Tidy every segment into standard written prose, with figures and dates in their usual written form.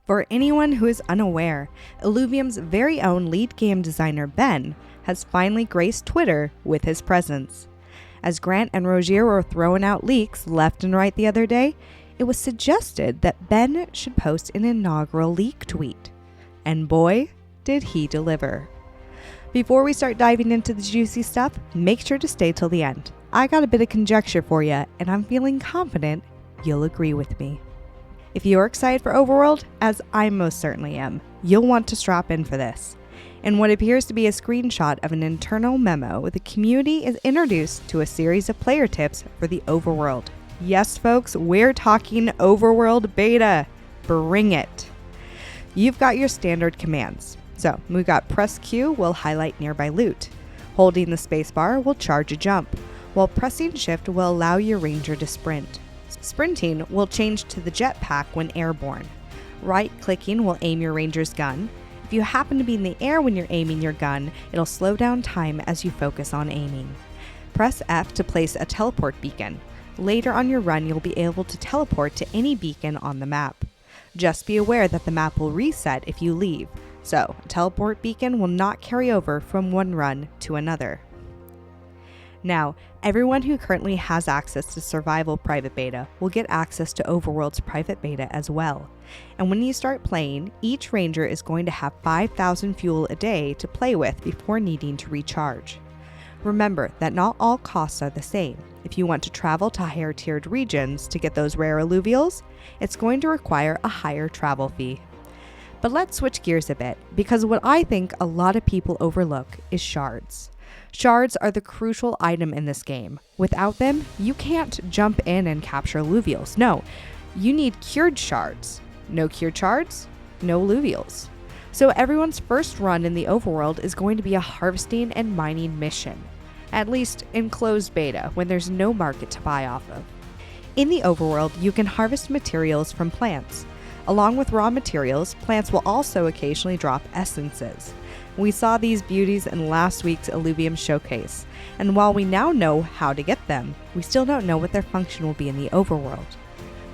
For anyone who is unaware, Illuvium's very own lead game designer Ben has finally graced Twitter with his presence. As Grant and Rogier were throwing out leaks left and right the other day, it was suggested that Ben should post an inaugural leak tweet. And boy, did he deliver. Before we start diving into the juicy stuff, make sure to stay till the end. I got a bit of conjecture for you, and I'm feeling confident you'll agree with me. If you're excited for Overworld, as I most certainly am, you'll want to strap in for this. In what appears to be a screenshot of an internal memo, the community is introduced to a series of player tips for the Overworld. Yes, folks, we're talking Overworld Beta. Bring it. You've got your standard commands. So, we've got press Q will highlight nearby loot. Holding the spacebar will charge a jump, while pressing shift will allow your ranger to sprint. Sprinting will change to the jetpack when airborne. Right-clicking will aim your ranger's gun. If you happen to be in the air when you're aiming your gun, it'll slow down time as you focus on aiming. Press F to place a teleport beacon. Later on your run, you'll be able to teleport to any beacon on the map. Just be aware that the map will reset if you leave, so a teleport beacon will not carry over from one run to another. Now, everyone who currently has access to Survival Private Beta will get access to Overworld's Private Beta as well. And when you start playing, each ranger is going to have 5,000 fuel a day to play with before needing to recharge. Remember that not all costs are the same. If you want to travel to higher tiered regions to get those rare Illuvials, it's going to require a higher travel fee. But let's switch gears a bit, because what I think a lot of people overlook is shards. Shards are the crucial item in this game. Without them, you can't jump in and capture Illuvials. No, you need cured shards. No cured shards, no Illuvials. So everyone's first run in the Overworld is going to be a harvesting and mining mission. At least in closed beta, when there's no market to buy off of. In the Overworld, you can harvest materials from plants. Along with raw materials, plants will also occasionally drop essences. We saw these beauties in last week's Illuvium showcase, and while we now know how to get them, we still don't know what their function will be in the Overworld.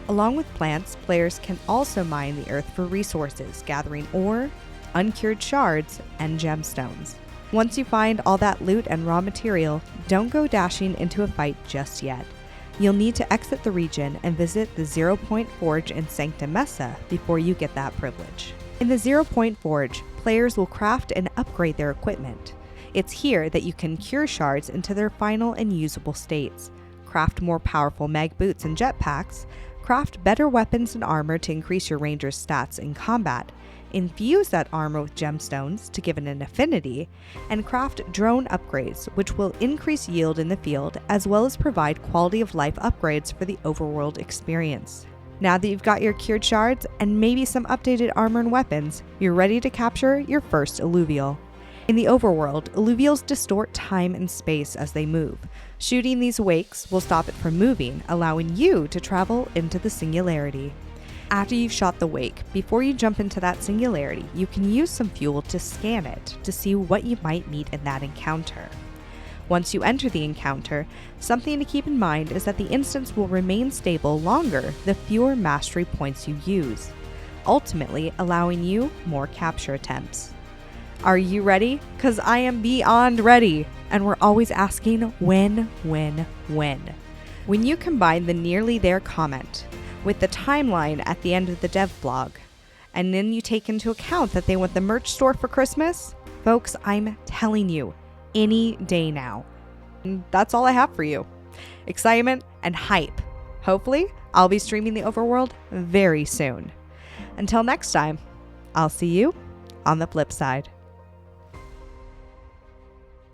Along with plants, players can also mine the earth for resources, gathering ore, uncured shards, and gemstones. Once you find all that loot and raw material, don't go dashing into a fight just yet. You'll need to exit the region and visit the 0 Point Forge in Sancta Mesa before you get that privilege. In the 0 Point Forge, players will craft and upgrade their equipment. It's here that you can cure shards into their final and usable states, craft more powerful mag boots and jetpacks, craft better weapons and armor to increase your ranger's stats in combat, infuse that armor with gemstones to give it an affinity, and craft drone upgrades, which will increase yield in the field as well as provide quality of life upgrades for the Overworld experience. Now that you've got your cured shards and maybe some updated armor and weapons, you're ready to capture your first Illuvial. In the Overworld, Illuvials distort time and space as they move. Shooting these wakes will stop it from moving, allowing you to travel into the singularity. After you've shot the wake, before you jump into that singularity, you can use some fuel to scan it to see what you might meet in that encounter. Once you enter the encounter, something to keep in mind is that the instance will remain stable longer the fewer mastery points you use, ultimately allowing you more capture attempts. Are you ready? 'Cause I am beyond ready, and we're always asking when. When you combine the nearly there comment with the timeline at the end of the dev blog, and then you take into account that they want the merch store for Christmas, folks, I'm telling you, any day now. And that's all I have for you. Excitement and hype. Hopefully, I'll be streaming the Overworld very soon. Until next time, I'll see you on the flip side.